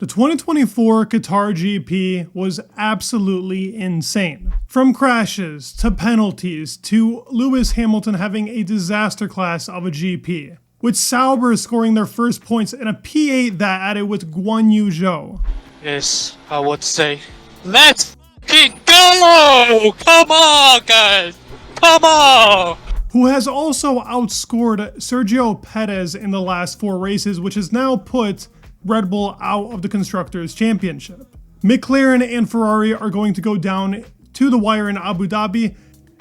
The 2024 Qatar GP was absolutely insane. From crashes to penalties to Lewis Hamilton having a disaster class of a GP, with Sauber scoring their first points in a P8 that added with Guan Yu Zhou. Yes, I would say, let's fucking go! Come on, guys! Come on! Who has also outscored Sergio Perez in the last 4 races, which has now put Red Bull out of the Constructors' Championship. McLaren and Ferrari are going to go down to the wire in Abu Dhabi,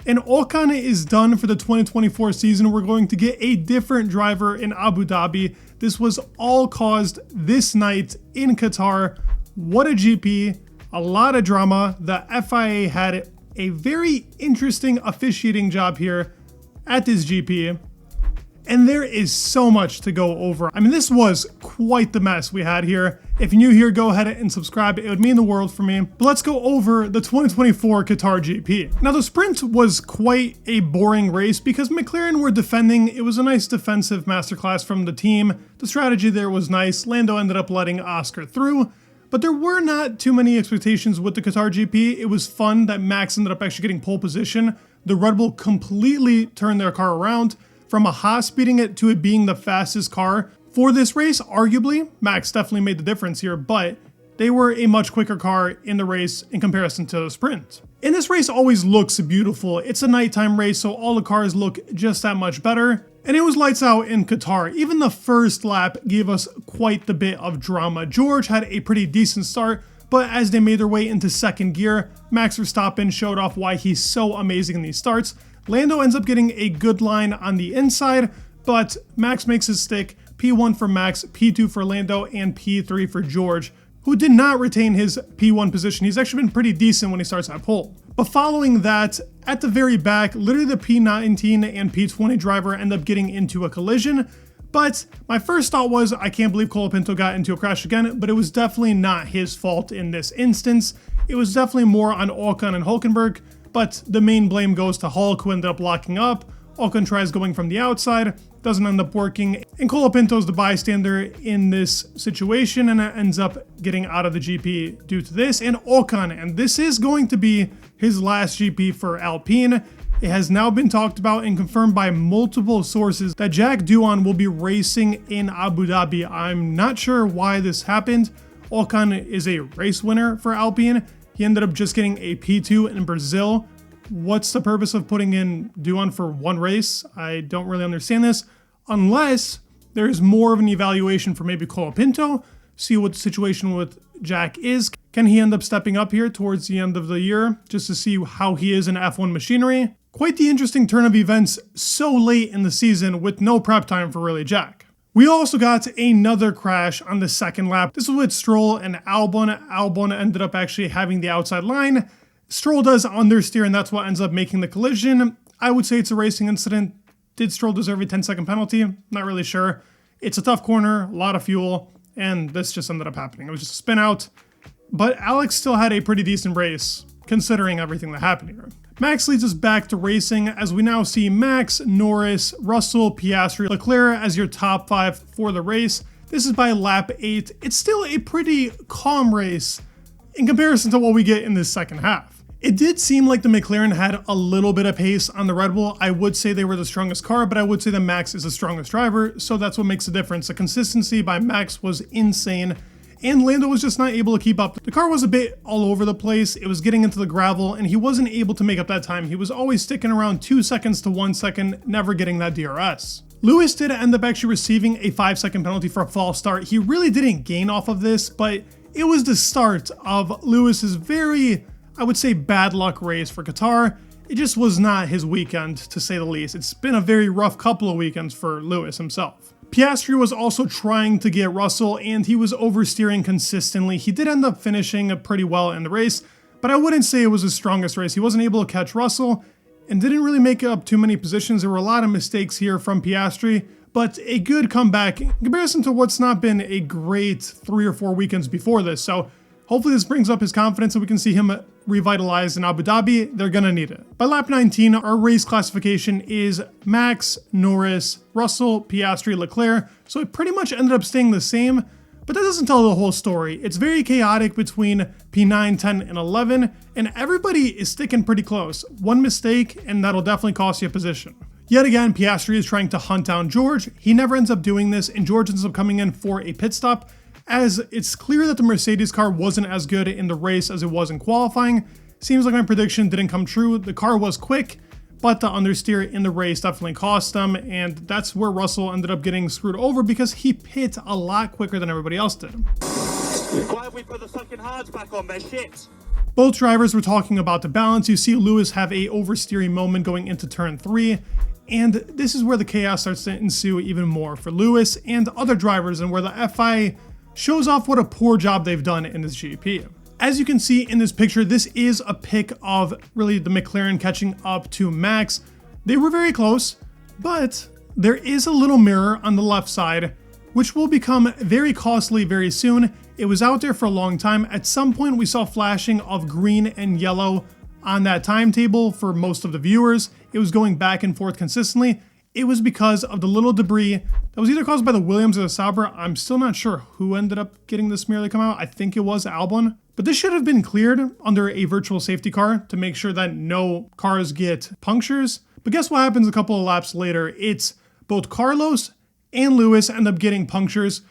and Ocon is done for the 2024 season. We're going to get a different driver in Abu Dhabi. This was all caused this night in Qatar. What a GP, a lot of drama. The FIA had a very interesting officiating job here at this GP. And there is so much to go over. I mean, this was quite the mess we had here. If you're new here, go ahead and subscribe. It would mean the world for me. But let's go over the 2024 Qatar GP. Now, the sprint was quite a boring race because McLaren were defending. It was a nice defensive masterclass from the team. The strategy there was nice. Lando ended up letting Oscar through. But there were not too many expectations with the Qatar GP. It was fun that Max ended up actually getting pole position. The Red Bull completely turned their car around, from a Haas beating it to it being the fastest car for this race. Arguably, Max definitely made the difference here, but they were a much quicker car in the race in comparison to the sprint. And this race always looks beautiful. It's a nighttime race, so all the cars look just that much better. And it was lights out in Qatar. Even the first lap gave us quite the bit of drama. George had a pretty decent start, but as they made their way into second gear, Max Verstappen showed off why he's so amazing in these starts. Lando ends up getting a good line on the inside, but Max makes his stick. P1 for Max, P2 for Lando, and P3 for George, who did not retain his P1 position. He's actually been pretty decent when he starts at pole. But following that, at the very back, literally the P19 and P20 driver end up getting into a collision. But my first thought was, I can't believe Colapinto got into a crash again, but it was definitely not his fault in this instance. It was definitely more on Ocon and Hülkenberg. But the main blame goes to Hulk, who ended up locking up. Ocon tries going from the outside, doesn't end up working, and Colapinto's the bystander in this situation and ends up getting out of the GP due to this. And Ocon, and this is going to be his last GP for Alpine. It has now been talked about and confirmed by multiple sources that Jack Doohan will be racing in Abu Dhabi. I'm not sure why this happened. Ocon is a race winner for Alpine. He ended up just getting a P2 in Brazil. What's the purpose of putting in Doohan for one race? I don't really understand this, unless there's more of an evaluation for maybe Colapinto, see what the situation with Jack is. Can he end up stepping up here towards the end of the year just to see how he is in F1 machinery? Quite the interesting turn of events so late in the season with no prep time for really Jack. We also got another crash on the second lap. This was with Stroll and Albon. Albon ended up actually having the outside line. Stroll does understeer, and that's what ends up making the collision. I would say it's a racing incident. Did Stroll deserve a 10-second penalty? Not really sure. It's a tough corner, a lot of fuel, and this just ended up happening. It was just a spin out. But Alex still had a pretty decent race, considering everything that happened here. Max leads us back to racing as we now see Max, Norris, Russell, Piastri, Leclerc as your top 5 for the race. This is by lap 8. It's still a pretty calm race in comparison to what we get in this second half. It did seem like the McLaren had a little bit of pace on the Red Bull. I would say they were the strongest car, but I would say that Max is the strongest driver, so that's what makes the difference. The consistency by Max was insane, and Lando was just not able to keep up. The car was a bit all over the place. It was getting into the gravel, and he wasn't able to make up that time. He was always sticking around 2 seconds to 1 second, never getting that DRS. Lewis did end up actually receiving a 5-second penalty for a false start. He really didn't gain off of this, but it was the start of Lewis's very, I would say, bad luck race for Qatar. It just was not his weekend, to say the least. It's been a very rough couple of weekends for Lewis himself. Piastri was also trying to get Russell, and he was oversteering consistently. He did end up finishing pretty well in the race, but I wouldn't say it was his strongest race. He wasn't able to catch Russell and didn't really make up too many positions. There were a lot of mistakes here from Piastri, but a good comeback in comparison to what's not been a great 3 or 4 weekends before this. So hopefully this brings up his confidence and we can see him revitalized in Abu Dhabi. They're gonna need it. By lap 19, our race classification is Max, Norris, Russell, Piastri, Leclerc. So it pretty much ended up staying the same, But that doesn't tell the whole story. It's very chaotic between P9, 10, and 11, and everybody is sticking pretty close. One mistake, and that'll definitely cost you a position. Yet again, Piastri is trying to hunt down George. He never ends up doing this, and George ends up coming in for a pit stop, as it's clear that the Mercedes car wasn't as good in the race as it was in qualifying. Seems like my prediction didn't come true. The car was quick, but the understeer in the race definitely cost them, and that's where Russell ended up getting screwed over because he pit a lot quicker than everybody else did. Why have we put the fucking hards back on? They're shit. Both drivers were talking about the balance. You see Lewis have a oversteering moment going into turn 3, and this is where the chaos starts to ensue even more for Lewis and other drivers, and where the FIA shows off what a poor job they've done in this GP. As you can see in this picture, this is a pic of really the McLaren catching up to Max. They were very close, but there is a little mirror on the left side, which will become very costly very soon. It was out there for a long time. At some point, we saw flashing of green and yellow on that timetable for most of the viewers. It was going back and forth consistently. It was because of the little debris that was either caused by the Williams or the Sauber. I'm still not sure who ended up getting this mirror to come out. I think it was Albon. But this should have been cleared under a virtual safety car to make sure that no cars get punctures. But guess what happens a couple of laps later? It's both Carlos and Lewis end up getting punctures.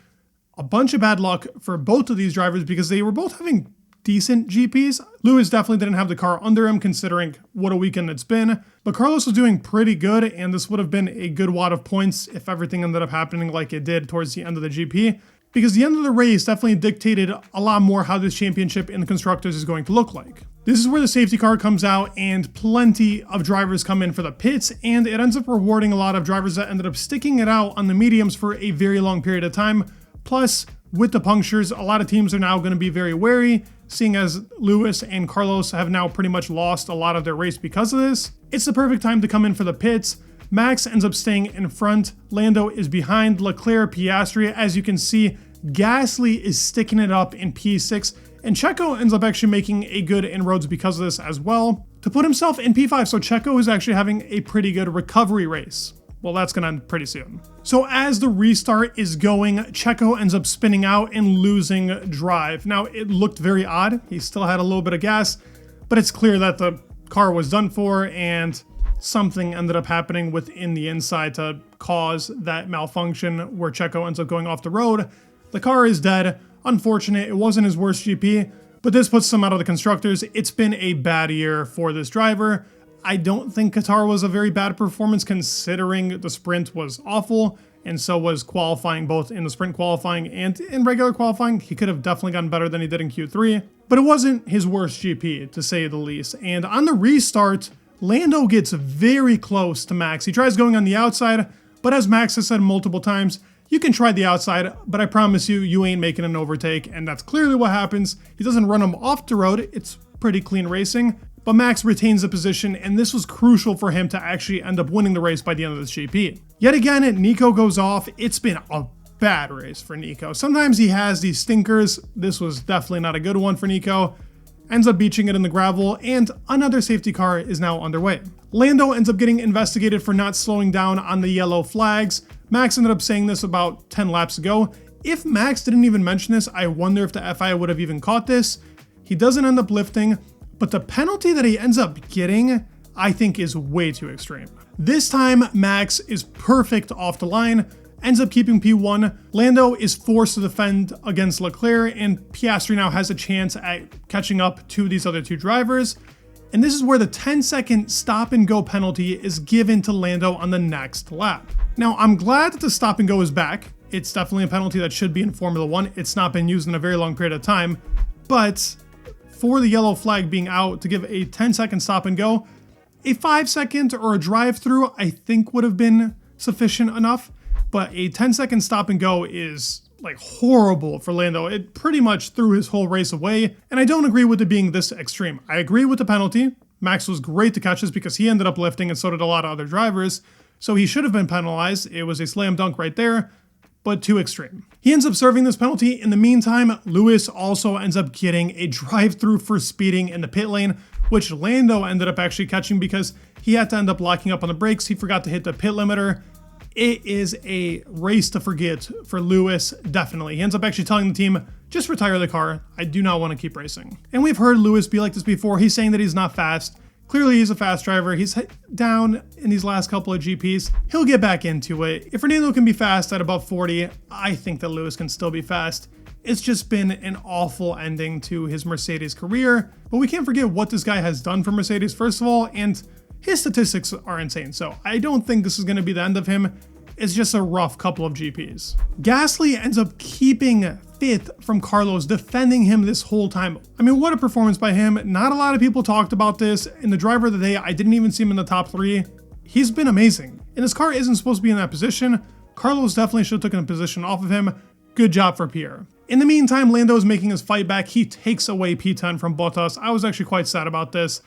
A bunch of bad luck for both of these drivers because they were both having decent GPs. Lewis definitely didn't have the car under him considering what a weekend it's been. But Carlos was doing pretty good, and this would have been a good wad of points if everything ended up happening like it did towards the end of the GP. Because the end of the race definitely dictated a lot more how this championship in the Constructors is going to look like. This is where the safety car comes out and plenty of drivers come in for the pits, and it ends up rewarding a lot of drivers that ended up sticking it out on the mediums for a very long period of time. Plus, with the punctures, a lot of teams are now going to be very wary, seeing as Lewis and Carlos have now pretty much lost a lot of their race because of this. It's the perfect time to come in for the pits. Max ends up staying in front. Lando is behind Leclerc, Piastri. As you can see, Gasly is sticking it up in P6, and Checo ends up actually making a good inroads because of this as well to put himself in P5. So Checo is actually having a pretty good recovery race. Well, that's going to end pretty soon. So as the restart is going, Checo ends up spinning out and losing drive. Now, it looked very odd. He still had a little bit of gas, but it's clear that the car was done for, and something ended up happening within the inside to cause that malfunction where Checo ends up going off the road. The car is dead. Unfortunate, it wasn't his worst GP, but this puts him out of the Constructors. It's been a bad year for this driver. I don't think Qatar was a very bad performance considering the sprint was awful, and so was qualifying, both in the sprint qualifying and in regular qualifying. He could have definitely gotten better than he did in Q3, but it wasn't his worst GP, to say the least. And on the restart, Lando gets very close to Max. He tries going on the outside, but as Max has said multiple times, you can try the outside, but I promise you, you ain't making an overtake, and that's clearly what happens. He doesn't run him off the road. It's pretty clean racing, but Max retains the position, and this was crucial for him to actually end up winning the race by the end of this GP. Yet again, Nico goes off. It's been a bad race for Nico. Sometimes he has these stinkers. This was definitely not a good one for Nico. Ends up beaching it in the gravel, and another safety car is now underway. Lando ends up getting investigated for not slowing down on the yellow flags. Max ended up saying this about 10 laps ago. If Max didn't even mention this, I wonder if the FIA would have even caught this. He doesn't end up lifting, but the penalty that he ends up getting, I think, is way too extreme. This time, Max is perfect off the line, ends up keeping P1. Lando is forced to defend against Leclerc, and Piastri now has a chance at catching up to these other two drivers. And this is where the 10-second stop and go penalty is given to Lando on the next lap. Now, I'm glad that the stop and go is back. It's definitely a penalty that should be in Formula 1. It's not been used in a very long period of time, but for the yellow flag being out to give a 10-second stop and go, a 5-second or a drive-through I think would have been sufficient enough, but a 10-second stop and go is like horrible for Lando. It pretty much threw his whole race away, and I don't agree with it being this extreme. I agree with the penalty. Max was great to catch this because he ended up lifting, and so did a lot of other drivers, so he should have been penalized. It was a slam dunk right there, but too extreme. He ends up serving this penalty. In the meantime, Lewis also ends up getting a drive-through for speeding in the pit lane, which Lando ended up actually catching because he had to end up locking up on the brakes. He forgot to hit the pit limiter. It is a race to forget for Lewis, definitely. He ends up actually telling the team, just retire the car. I do not want to keep racing. And we've heard Lewis be like this before. He's saying that he's not fast. Clearly, he's a fast driver. He's down in these last couple of GPs. He'll get back into it. If Fernando can be fast at above 40, I think that Lewis can still be fast. It's just been an awful ending to his Mercedes career. But we can't forget what this guy has done for Mercedes, first of all, and his statistics are insane. So I don't think this is going to be the end of him. It's just a rough couple of GPs. Gasly ends up keeping fifth from Carlos, defending him this whole time. I mean, what a performance by him. Not a lot of people talked about this. In the driver of the day, I didn't even see him in the top 3. He's been amazing. And his car isn't supposed to be in that position. Carlos definitely should have taken a position off of him. Good job for Pierre. In the meantime, Lando is making his fight back. He takes away P10 from Bottas. I was actually quite sad about this.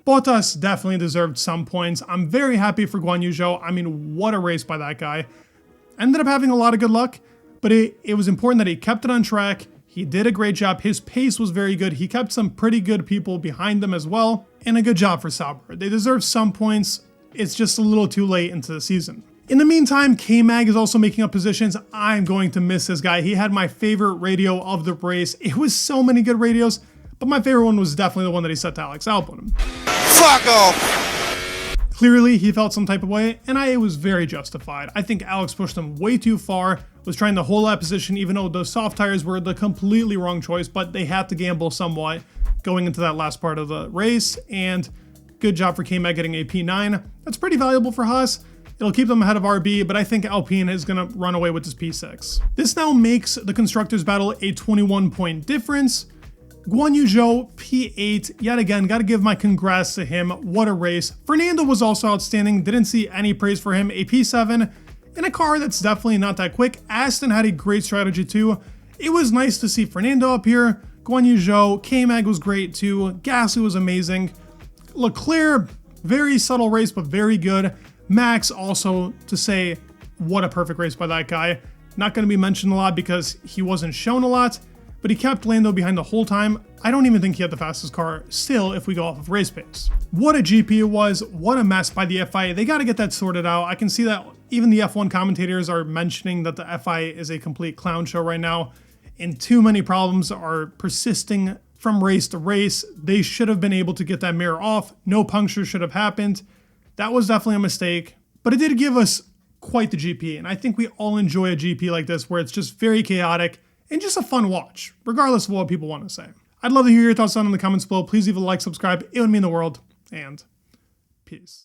Bottas definitely deserved some points. I'm very happy for Guan Yu Zhou. I mean, what a race by that guy. Ended up having a lot of good luck, but it was important that he kept it on track. He did a great job. His pace was very good. He kept some pretty good people behind them as well. And a good job for Sauber. They deserve some points. It's just a little too late into the season. In the meantime, K-Mag is also making up positions. I'm going to miss this guy. He had my favorite radio of the race. It was so many good radios, but my favorite one was definitely the one that he set to Alex Albon. Fuck off! Clearly, he felt some type of way, and it was very justified. I think Alex pushed him way too far, was trying to hold that position, even though the soft tires were the completely wrong choice, but they had to gamble somewhat going into that last part of the race, and good job for K-Mag getting a P9. That's pretty valuable for Haas. It'll keep them ahead of RB, but I think Alpine is going to run away with this P6. This now makes the Constructors' battle a 21-point difference. Guan Yu Zhou, P8, yet again, gotta give my congrats to him. What a race. Fernando was also outstanding, didn't see any praise for him. A P7 in a car that's definitely not that quick. Aston had a great strategy too. It was nice to see Fernando up here. Guan Yu Zhou, K-Mag was great too. Gasly was amazing. Leclerc, very subtle race, but very good. Max also, to say, what a perfect race by that guy. Not gonna be mentioned a lot because he wasn't shown a lot, but he kept Lando behind the whole time. I don't even think he had the fastest car still if we go off of race pace. What a GP it was. What a mess by the FIA. They got to get that sorted out. I can see that even the F1 commentators are mentioning that the FIA is a complete clown show right now, and too many problems are persisting from race to race. They should have been able to get that mirror off. No puncture should have happened. That was definitely a mistake, but it did give us quite the GP, and I think we all enjoy a GP like this where it's just very chaotic and just a fun watch, regardless of what people want to say. I'd love to hear your thoughts down in the comments below. Please leave a like, subscribe. It would mean the world, and peace.